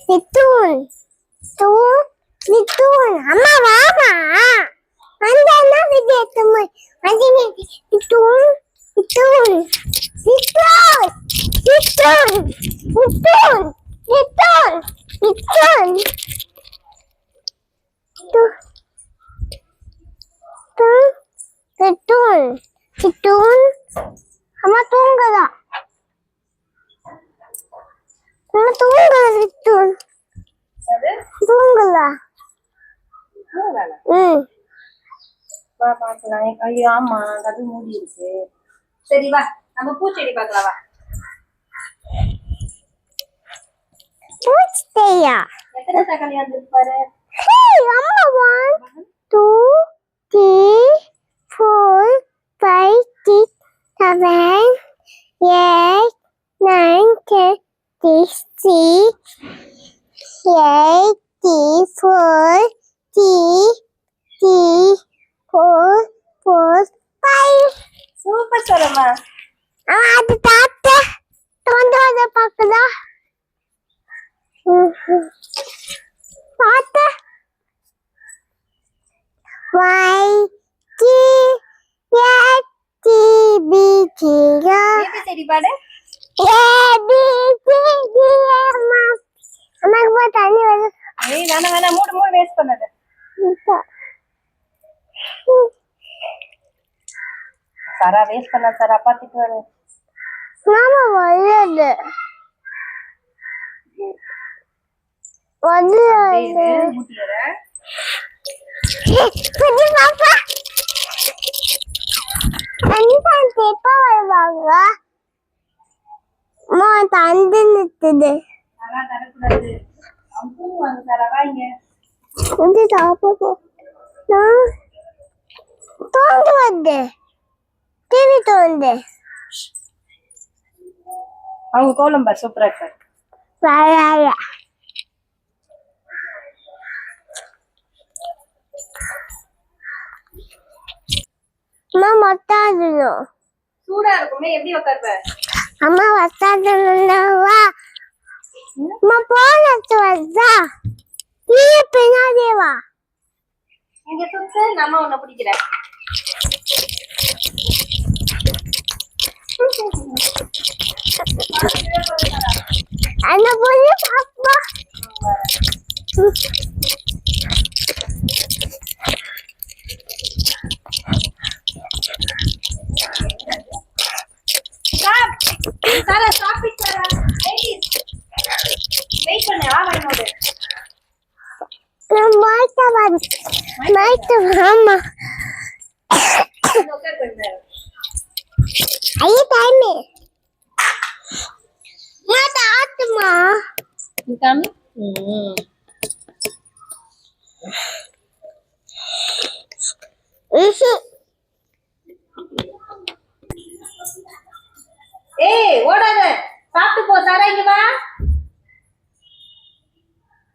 Litun. Tun. Litun. Amma vama. Andana video tumu. Andini litun. Litun. Litun. Litun. Litun. Litun. Litun. Litun. Litun. Litun. Amma தூங்குதா. அம்மா தூங்குதா litun. தூங்குதா. வா பாக்கலாம். ஐயோ ஆமா கது மூடி இருக்கு. சரி வா நம்ம பூச்செடி பார்க்கலாம் வா. பூச்செடியா? எத்தனை தக்காளி வந்திருக்கு பாரு. Hey, அம்மா 1 2 3 4 5 6 7 8 9 10 11 12 13 14 5. சூப்பர் சொல்லம்மா. அது தாத்தா தோண்டோட பாக்குதா? தாத்தா Y T X T B T A B செடி பாடு. A B C D அம்மா அம்மாக்கு போ தண்ணி வருது. ஏய் வேணா மூடு வேஸ்ட் பண்ணாத. சாரா வேஸ்ட் பண்ணா சாரா அப்பா திட்டுவாரு. மாமா வருது. ஊட்டியற. கொஞ்சம் பாப்பா. அந்த பேப்பா வருவாங்க. அம்மா தந்து நிக்குது. சாரா தரக்கூடாது. அவங்க வாங்க சாரா வாங்க. வந்து சாப்பிடு. நான் தோண்டு வந்து டிவி தோண்டு. அவங்க கோலம் பார் சூப்பரா இருக்கு. வாயா அம்மா மத்தாடணும். சூடா இருக்குமே எப்படி உட்கார்ப்ப? அம்மா மத்தாடணும்வா. அம்மா போனது வந்தா நீ பின்னாடி வா. இங்க சுத்து நம்ம உன்னை பிடிக்கிறேன். அந்த பொண்ணு பாப்பா. சாரா ஸ்டாப் இட் சாரா. வெயிட் பண்ணு வா வைனோடு. நான் மாய்ட்ட மாமா. உட்கார் பண்ணு. ஐயே டைம். மாட்ட ஆத்துமா. காமி. ஏய் ஓடாத. சாப்பிட்டு போ சாரா இங்க வா.